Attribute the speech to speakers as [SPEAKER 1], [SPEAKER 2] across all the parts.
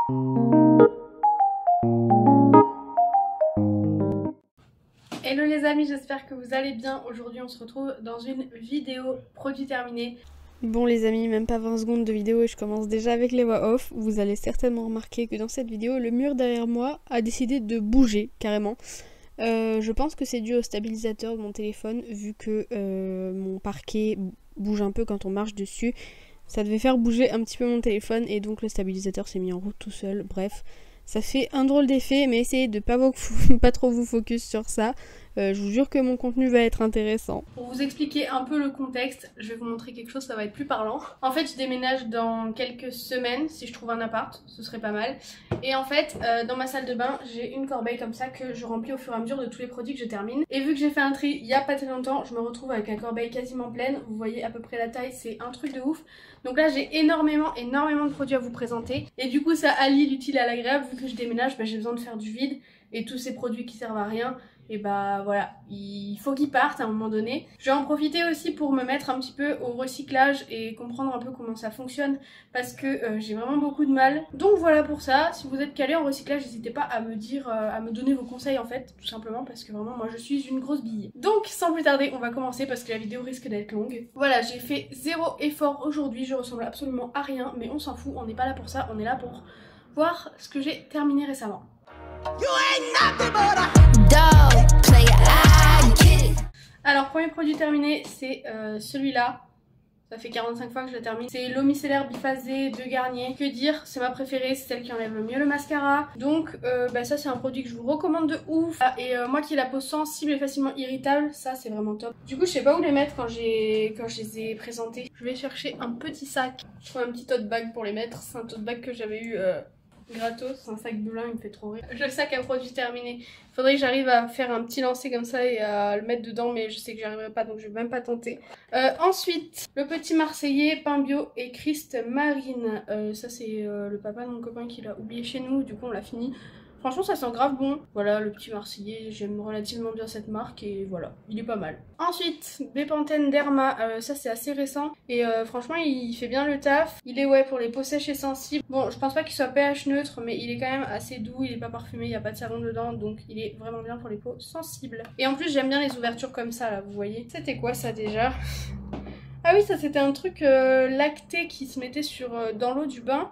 [SPEAKER 1] Hello les amis, j'espère que vous allez bien. Aujourd'hui on se retrouve dans une vidéo produit terminé. Bon les amis, même pas 20 secondes de vidéo et je commence déjà avec les voix off. Vous allez certainement remarquer que dans cette vidéo, le mur derrière moi a décidé de bouger carrément. Je pense que c'est dû au stabilisateur de mon téléphone vu que mon parquet bouge un peu quand on marche dessus. Ça devait faire bouger un petit peu mon téléphone et donc le stabilisateur s'est mis en route tout seul. Bref, ça fait un drôle d'effet, mais essayez de pas trop vous focus sur ça. Je vous jure que mon contenu va être intéressant. Pour vous expliquer un peu le contexte, je vais vous montrer quelque chose, ça va être plus parlant. En fait, je déménage dans quelques semaines, si je trouve un appart, ce serait pas mal. Et en fait, dans ma salle de bain, j'ai une corbeille comme ça que je remplis au fur et à mesure de tous les produits que je termine. Et vu que j'ai fait un tri il y a pas très longtemps, je me retrouve avec la corbeille quasiment pleine. Vous voyez à peu près la taille, c'est un truc de ouf. Donc là, j'ai énormément de produits à vous présenter. Et du coup, ça allie l'utile à l'agréable. Vu que je déménage, j'ai besoin de faire du vide. Et tous ces produits qui servent à rien, et bah voilà, il faut qu'ils partent à un moment donné. Je vais en profiter aussi pour me mettre un petit peu au recyclage et comprendre un peu comment ça fonctionne parce que j'ai vraiment beaucoup de mal. Donc voilà pour ça, si vous êtes calé en recyclage, n'hésitez pas à me dire, à me donner vos conseils en fait, tout simplement parce que vraiment moi je suis une grosse bille. Donc sans plus tarder, on va commencer parce que la vidéo risque d'être longue. Voilà, j'ai fait zéro effort aujourd'hui, je ressemble absolument à rien, mais on s'en fout, on n'est pas là pour ça, on est là pour voir ce que j'ai terminé récemment. Alors premier produit terminé, c'est celui-là. Ça fait 45 fois que je le termine. C'est l'eau micellaire biphasée de Garnier. Que dire, c'est ma préférée, c'est celle qui enlève le mieux le mascara. Donc ça c'est un produit que je vous recommande de ouf. Et moi qui ai la peau sensible et facilement irritable, ça c'est vraiment top. Du coup je sais pas où les mettre quand je les ai présentés. Je vais chercher un petit sac. Je trouve un petit tote bag pour les mettre. C'est un tote bag que j'avais eu gratos, c'est un sac blanc, il me fait trop rire. Le sac à produit terminé. Faudrait que j'arrive à faire un petit lancer comme ça et à le mettre dedans, mais je sais que j'y arriverai pas donc je vais même pas tenter. Ensuite, le petit Marseillais, pain bio et Christ Marine. Ça c'est le papa de mon copain qui l'a oublié chez nous, du coup on l'a fini. Franchement ça sent grave bon. Voilà le petit Marseillais, j'aime relativement bien cette marque et voilà, il est pas mal. Ensuite, Bepanthen Derma, ça c'est assez récent et franchement il fait bien le taf. Il est pour les peaux sèches et sensibles. Bon je pense pas qu'il soit pH neutre mais il est quand même assez doux, il est pas parfumé, il n'y a pas de savon dedans donc il est vraiment bien pour les peaux sensibles. Et en plus j'aime bien les ouvertures comme ça là, vous voyez. C'était quoi ça déjà? Ah oui ça c'était un truc lacté qui se mettait dans l'eau du bain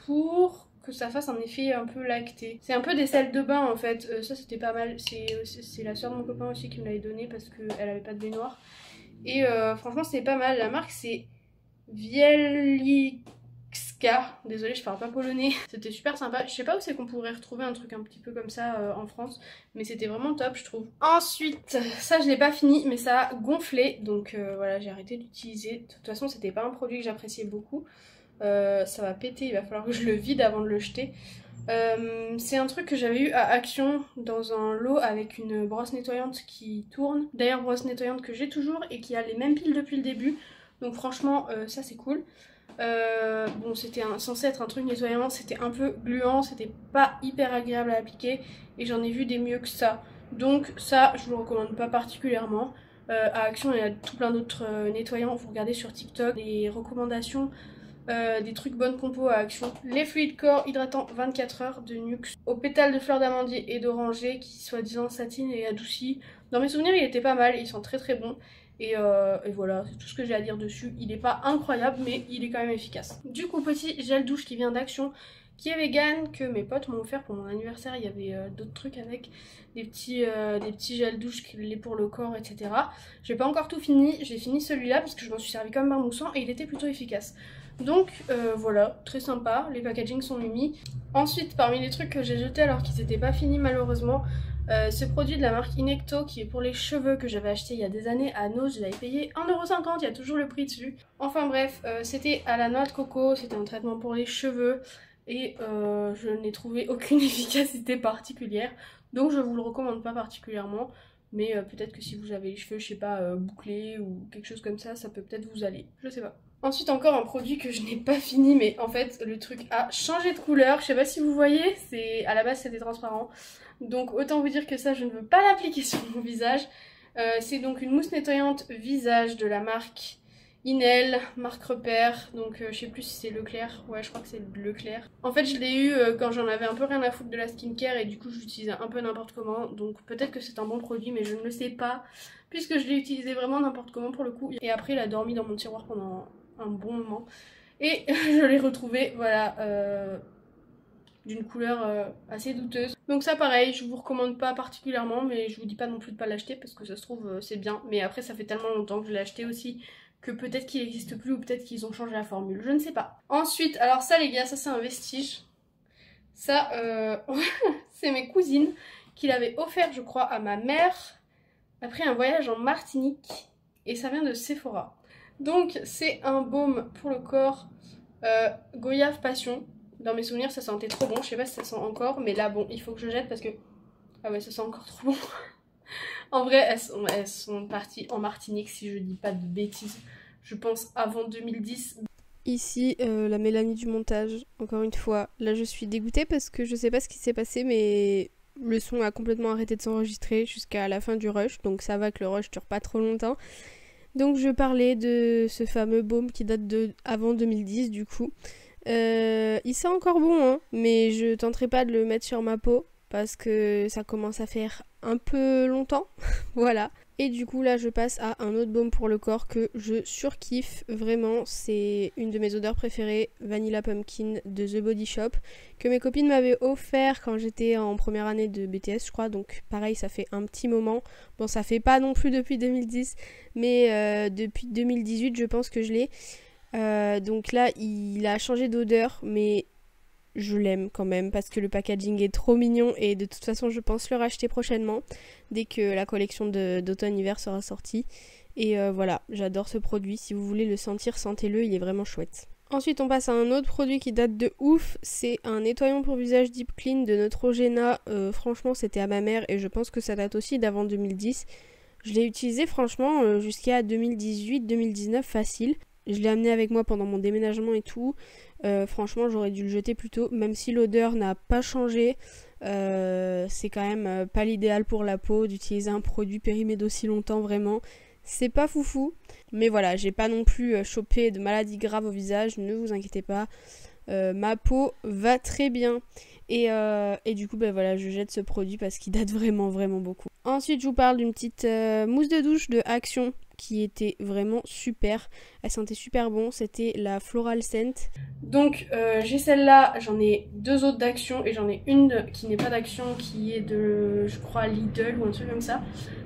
[SPEAKER 1] pour que ça fasse un effet un peu lacté. C'est un peu des sels de bain en fait, ça c'était pas mal. C'est la soeur de mon copain aussi qui me l'avait donné parce qu'elle avait pas de baignoire. Et franchement c'est pas mal, la marque c'est Wieliczka. Désolée je parle pas polonais. C'était super sympa, je sais pas où c'est qu'on pourrait retrouver un truc un petit peu comme ça en France. Mais c'était vraiment top je trouve. Ensuite, ça je l'ai pas fini mais ça a gonflé. Donc voilà j'ai arrêté d'utiliser. De toute façon c'était pas un produit que j'appréciais beaucoup. Ça va péter, il va falloir que je le vide avant de le jeter. C'est un truc que j'avais eu à Action dans un lot avec une brosse nettoyante qui tourne. D'ailleurs brosse nettoyante que j'ai toujours et qui a les mêmes piles depuis le début. Donc franchement ça c'est cool. Bon c'était censé être un truc nettoyant, c'était un peu gluant, c'était pas hyper agréable à appliquer et j'en ai vu des mieux que ça. Donc ça je vous le recommande pas particulièrement. À Action il y a tout plein d'autres nettoyants, vous regardez sur TikTok les recommandations. Des trucs bonne compo à Action. Les fluides corps hydratants 24 heures de Nuxe aux pétales de fleurs d'amandier et d'oranger qui soi-disant satine et adouci. Dans mes souvenirs il était pas mal, ils sont très très bons. Et voilà, c'est tout ce que j'ai à dire dessus. Il est pas incroyable mais il est quand même efficace. Du coup petit gel douche qui vient d'Action, qui est vegan, que mes potes m'ont offert pour mon anniversaire. Il y avait d'autres trucs avec, des petits gels douche pour le corps, etc. J'ai pas encore tout fini, j'ai fini celui-là parce que je m'en suis servi comme un moussant et il était plutôt efficace. Donc voilà, très sympa, les packagings sont mimi. Ensuite, parmi les trucs que j'ai jetés alors qu'ils n'étaient pas finis malheureusement, ce produit de la marque Inecto qui est pour les cheveux que j'avais acheté il y a des années à Nose, je l'avais payé 1,50 €, il y a toujours le prix dessus. Enfin bref, c'était à la noix de coco, c'était un traitement pour les cheveux et je n'ai trouvé aucune efficacité particulière. Donc je vous le recommande pas particulièrement. Mais peut-être que si vous avez les cheveux, je sais pas, bouclés ou quelque chose comme ça peut peut-être vous aller. Je sais pas. Ensuite encore un produit que je n'ai pas fini mais en fait le truc a changé de couleur. Je sais pas si vous voyez, à la base c'était transparent. Donc autant vous dire que ça je ne veux pas l'appliquer sur mon visage. C'est donc une mousse nettoyante visage de la marque Inel, marque repère, donc je sais plus si c'est Leclerc, ouais je crois que c'est Leclerc. En fait je l'ai eu quand j'en avais un peu rien à foutre de la skincare et du coup je l'utilisais un peu n'importe comment, donc peut-être que c'est un bon produit mais je ne le sais pas, puisque je l'ai utilisé vraiment n'importe comment pour le coup. Et après il a dormi dans mon tiroir pendant un bon moment, et je l'ai retrouvé, voilà, d'une couleur assez douteuse. Donc ça pareil, je vous recommande pas particulièrement, mais je vous dis pas non plus de pas l'acheter parce que ça se trouve c'est bien. Mais après ça fait tellement longtemps que je l'ai acheté aussi que peut-être qu'il n'existe plus ou peut-être qu'ils ont changé la formule, je ne sais pas. Ensuite, alors ça les gars, ça c'est un vestige. Ça, c'est mes cousines qui l'avaient offert je crois à ma mère après un voyage en Martinique. Et ça vient de Sephora. Donc c'est un baume pour le corps Goyave Passion. Dans mes souvenirs ça sentait trop bon, je sais pas si ça sent encore, mais là bon il faut que je jette parce que... Ah ouais ça sent encore trop bon. En vrai elles sont parties en Martinique si je dis pas de bêtises, je pense avant 2010.
[SPEAKER 2] Ici la Mélanie du montage, encore une fois, là je suis dégoûtée parce que je sais pas ce qui s'est passé mais le son a complètement arrêté de s'enregistrer jusqu'à la fin du rush, donc ça va que le rush dure pas trop longtemps. Donc je parlais de ce fameux baume qui date de avant 2010 du coup. Il sent encore bon hein, mais je tenterai pas de le mettre sur ma peau parce que ça commence à faire un peu longtemps, voilà. Et du coup là je passe à un autre baume pour le corps que je surkiffe, vraiment c'est une de mes odeurs préférées, Vanilla Pumpkin de The Body Shop, que mes copines m'avaient offert quand j'étais en première année de BTS je crois, donc pareil ça fait un petit moment, bon ça fait pas non plus depuis 2010, mais depuis 2018 je pense que je l'ai, donc là il a changé d'odeur mais je l'aime quand même parce que le packaging est trop mignon et de toute façon je pense le racheter prochainement dès que la collection d'automne-hiver sera sortie. Et voilà, j'adore ce produit, si vous voulez le sentir, sentez-le, il est vraiment chouette. Ensuite on passe à un autre produit qui date de ouf, c'est un nettoyant pour visage Deep Clean de Neutrogena, franchement c'était à ma mère et je pense que ça date aussi d'avant 2010. Je l'ai utilisé franchement jusqu'à 2018-2019 facile. Je l'ai amené avec moi pendant mon déménagement et tout. Franchement, j'aurais dû le jeter plus tôt, même si l'odeur n'a pas changé. C'est quand même pas l'idéal pour la peau d'utiliser un produit périmé d'aussi longtemps, vraiment. C'est pas foufou. Mais voilà, j'ai pas non plus chopé de maladies graves au visage, ne vous inquiétez pas. Ma peau va très bien. Et du coup, ben voilà, je jette ce produit parce qu'il date vraiment, vraiment beaucoup. Ensuite, je vous parle d'une petite mousse de douche de Action qui était vraiment super. Elle sentait super bon, c'était la Floral Scent.
[SPEAKER 1] Donc j'ai celle-là, j'en ai deux autres d'Action et j'en ai une qui n'est pas d'Action, qui est de, je crois, Lidl ou un truc comme ça,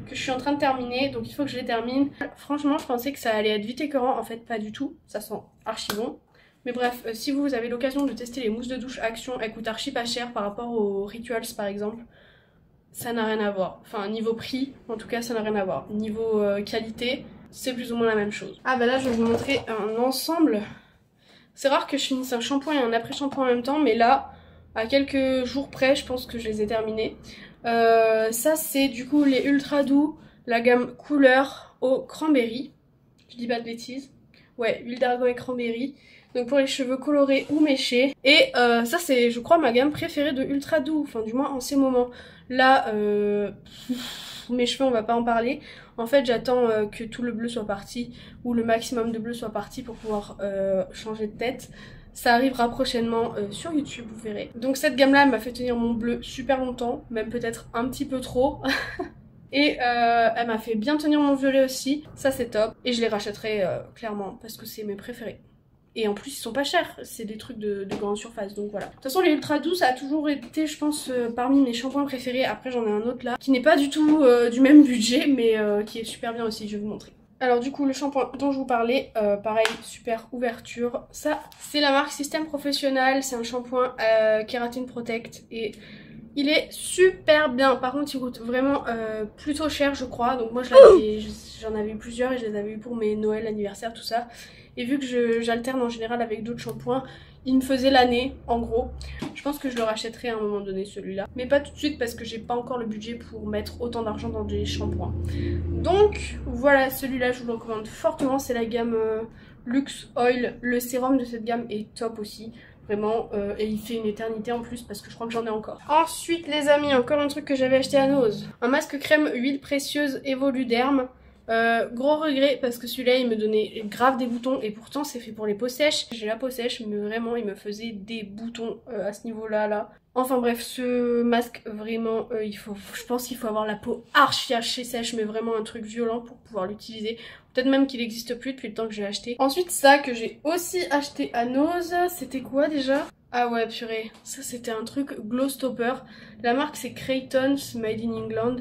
[SPEAKER 1] que je suis en train de terminer, donc il faut que je les termine. Franchement, je pensais que ça allait être vite écœurant, en fait pas du tout, ça sent archi bon. Mais bref, si vous avez l'occasion de tester les mousses de douche Action, elles coûtent archi pas cher par rapport aux Rituals par exemple. Ça n'a rien à voir. Enfin, niveau prix, en tout cas, ça n'a rien à voir. Niveau qualité, c'est plus ou moins la même chose. Ah bah là, je vais vous montrer un ensemble. C'est rare que je finisse un shampoing et un après-shampoing en même temps, mais là, à quelques jours près, je pense que je les ai terminés. Ça, c'est du coup les Ultra Doux, la gamme couleur au cranberry. Je dis pas de bêtises. Ouais, huile d'argan et cranberry. Donc pour les cheveux colorés ou méchés. Et ça, c'est, je crois, ma gamme préférée de Ultra Doux. Enfin, du moins en ces moments. Là, mes cheveux, on va pas en parler. En fait, j'attends que tout le bleu soit parti, ou le maximum de bleu soit parti pour pouvoir changer de tête. Ça arrivera prochainement sur YouTube, vous verrez. Donc cette gamme-là, elle m'a fait tenir mon bleu super longtemps, même peut-être un petit peu trop. Et elle m'a fait bien tenir mon violet aussi, ça c'est top. Et je les rachèterai clairement, parce que c'est mes préférés. Et en plus ils sont pas chers, c'est des trucs de grande surface, donc voilà. De toute façon les Ultra Doux ça a toujours été je pense parmi mes shampoings préférés. Après j'en ai un autre là qui n'est pas du tout du même budget mais qui est super bien aussi, je vais vous montrer. Alors du coup le shampoing dont je vous parlais, pareil super ouverture. Ça c'est la marque Système Professionnel, c'est un shampoing Keratin Protect et il est super bien. Par contre il coûte vraiment plutôt cher je crois. Donc moi j'en avais eu plusieurs et je les avais eu pour mes Noël, anniversaire, tout ça. Et vu que j'alterne en général avec d'autres shampoings, il me faisait l'année en gros. Je pense que je le rachèterai à un moment donné celui-là. Mais pas tout de suite parce que j'ai pas encore le budget pour mettre autant d'argent dans des shampoings. Donc voilà, celui-là je vous le recommande fortement. C'est la gamme Luxe Oil. Le sérum de cette gamme est top aussi. Vraiment, et il fait une éternité en plus parce que je crois que j'en ai encore. Ensuite les amis, encore un truc que j'avais acheté à Nose. Un masque crème huile précieuse Evoluderm. Gros regret parce que celui-là il me donnait grave des boutons et pourtant c'est fait pour les peaux sèches. J'ai la peau sèche mais vraiment il me faisait des boutons à ce niveau-là là. Enfin bref, ce masque vraiment je pense qu'il faut avoir la peau archi sèche mais vraiment un truc violent pour pouvoir l'utiliser. Peut-être même qu'il n'existe plus depuis le temps que j'ai acheté. Ensuite ça que j'ai aussi acheté à Nose, c'était quoi déjà? Ah ouais purée, ça c'était un truc Glow Stopper. La marque c'est Creighton, made in England.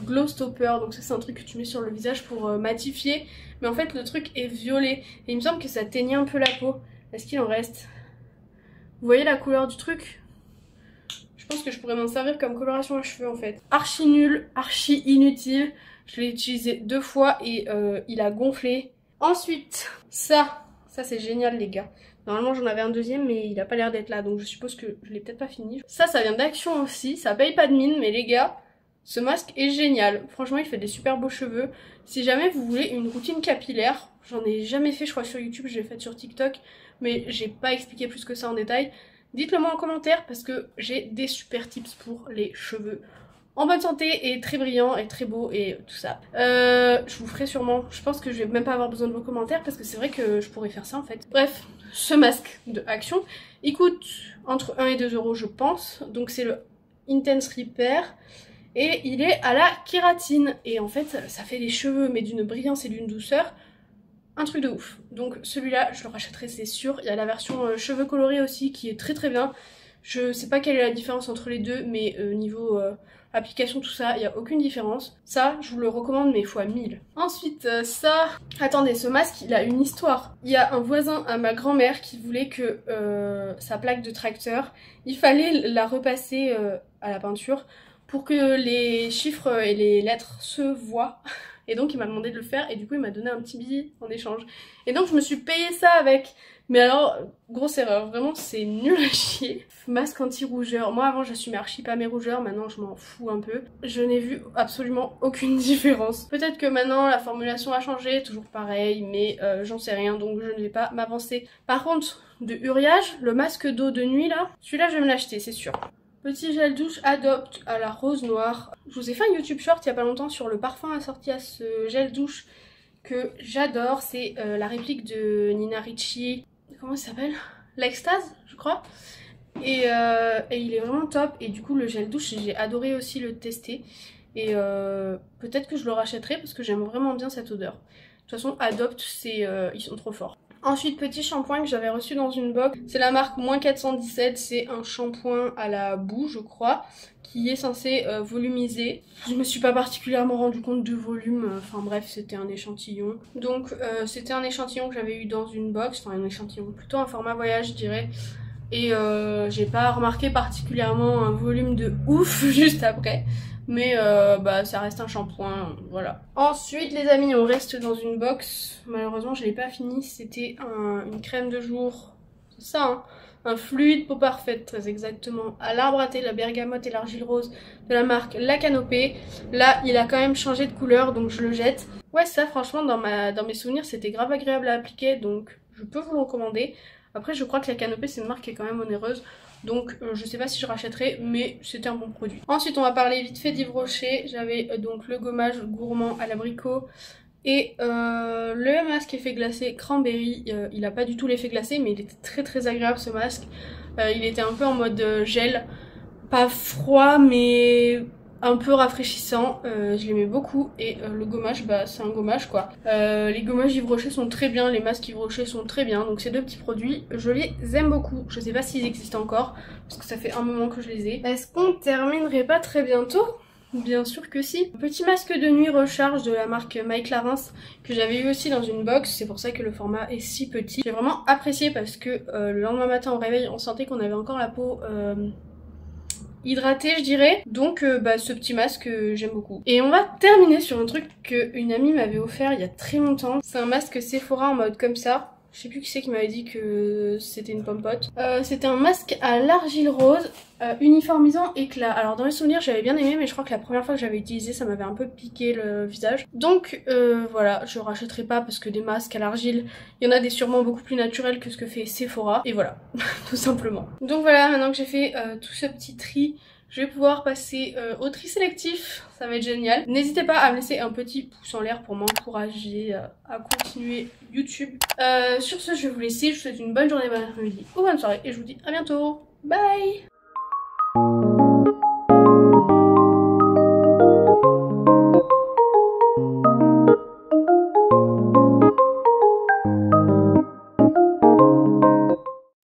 [SPEAKER 1] Glow Stopper, donc ça c'est un truc que tu mets sur le visage pour matifier. Mais en fait le truc est violet et il me semble que ça teignait un peu la peau. Est-ce qu'il en reste? Vous voyez la couleur du truc? Je pense que je pourrais m'en servir comme coloration à cheveux en fait. Archi nul, archi inutile. Je l'ai utilisé 2 fois et il a gonflé. Ensuite, ça c'est génial les gars. Normalement j'en avais un deuxième mais il a pas l'air d'être là donc je suppose que je l'ai peut-être pas fini. Ça vient d'Action aussi, ça paye pas de mine mais les gars, ce masque est génial. Franchement il fait des super beaux cheveux. Si jamais vous voulez une routine capillaire, j'en ai jamais fait je crois sur YouTube, je l'ai faite sur TikTok mais j'ai pas expliqué plus que ça en détail. Dites-le moi en commentaire parce que j'ai des super tips pour les cheveux en bonne santé et très brillants et très beaux et tout ça. Je vous ferai sûrement, je pense que je vais même pas avoir besoin de vos commentaires parce que c'est vrai que je pourrais faire ça en fait. Bref, ce masque de Action, il coûte entre 1 et 2 euros je pense. Donc c'est le Intense Repair et il est à la kératine. Et en fait ça fait des cheveux mais d'une brillance et d'une douceur. Un truc de ouf. Donc celui-là je le rachèterai c'est sûr. Il y a la version cheveux colorés aussi qui est très bien. Je sais pas quelle est la différence entre les deux mais niveau application tout ça, il n'y a aucune différence. Ça je vous le recommande mais fois 1000. Ensuite ça... Attendez, ce masque il a une histoire. Il y a un voisin à ma grand-mère qui voulait que sa plaque de tracteur, il fallait la repasser à la peinture pour que les chiffres et les lettres se voient. Et donc il m'a demandé de le faire et du coup il m'a donné un petit billet en échange. Et donc je me suis payé ça avec. Mais alors, grosse erreur, vraiment c'est nul à chier. Masque anti-rougeur, moi avant j'assumais archi pas mes rougeurs, maintenant je m'en fous un peu. Je n'ai vu absolument aucune différence. Peut-être que maintenant la formulation a changé, toujours pareil, mais j'en sais rien donc je ne vais pas m'avancer. Par contre, de Uriage, le masque d'eau de nuit là, celui-là je vais me l'acheter c'est sûr. Petit gel douche Adopt à la rose noire. Je vous ai fait un YouTube short il y a pas longtemps sur le parfum assorti à ce gel douche que j'adore. C'est la réplique de Nina Ricci. Comment ça s'appelle? L'Extase, je crois. Et il est vraiment top. Et du coup le gel douche j'ai adoré aussi le tester. Et peut-être que je le rachèterai parce que j'aime vraiment bien cette odeur. De toute façon Adopt ils sont trop forts. Ensuite, petit shampoing que j'avais reçu dans une box, c'est la marque -417, c'est un shampoing à la boue je crois, qui est censé volumiser. Je me suis pas particulièrement rendu compte de volume, enfin bref c'était un échantillon. Donc c'était un échantillon que j'avais eu dans une box, enfin un échantillon, plutôt un format voyage je dirais. Et j'ai pas remarqué particulièrement un volume de ouf juste après. Mais bah ça reste un shampoing, voilà. Ensuite les amis on reste dans une box. Malheureusement je l'ai pas fini. C'était une crème de jour. C'est ça hein. Un fluide peau parfaite très exactement. À l'arbre à thé, la bergamote et l'argile rose de la marque La Canopée. Là il a quand même changé de couleur donc je le jette. Ouais ça franchement dans mes souvenirs c'était grave agréable à appliquer. Donc je peux vous le recommander. Après je crois que La Canopée c'est une marque qui est quand même onéreuse. Donc je sais pas si je rachèterai mais c'était un bon produit. Ensuite on va parler vite fait d'Yves Rocher. J'avais donc le gommage gourmand à l'abricot et le masque effet glacé cranberry. Il a pas du tout l'effet glacé mais il était très agréable ce masque. Il était un peu en mode gel, pas froid mais un peu rafraîchissant, je l'aimais beaucoup et le gommage bah c'est un gommage quoi. Les gommages Yves Rocher sont très bien, les masques Yves Rocher sont très bien, donc ces deux petits produits je les aime beaucoup. Je sais pas s'ils existent encore parce que ça fait un moment que je les ai. Est-ce qu'on terminerait pas très bientôt? Bien sûr que si. Petit masque de nuit recharge de la marque Mike Larens que j'avais eu aussi dans une box, c'est pour ça que le format est si petit. J'ai vraiment apprécié parce que le lendemain matin au réveil on sentait qu'on avait encore la peau hydratée je dirais, donc bah, ce petit masque j'aime beaucoup. Et on va terminer sur un truc qu'une amie m'avait offert il y a très longtemps. C'est un masque Sephora en mode comme ça. Je sais plus qui c'est qui m'avait dit que c'était une pompote. C'était un masque à l'argile rose, uniformisant éclat. Alors dans les souvenirs j'avais bien aimé mais je crois que la première fois que j'avais utilisé ça m'avait un peu piqué le visage. Donc voilà, je rachèterai pas parce que des masques à l'argile, il y en a des sûrement beaucoup plus naturels que ce que fait Sephora. Et voilà, tout simplement. Donc voilà, maintenant que j'ai fait tout ce petit tri, je vais pouvoir passer au tri sélectif, ça va être génial. N'hésitez pas à me laisser un petit pouce en l'air pour m'encourager à continuer YouTube. Sur ce, je vais vous laisser, je vous souhaite une bonne journée, bon après-midi ou bonne soirée et je vous dis à bientôt. Bye!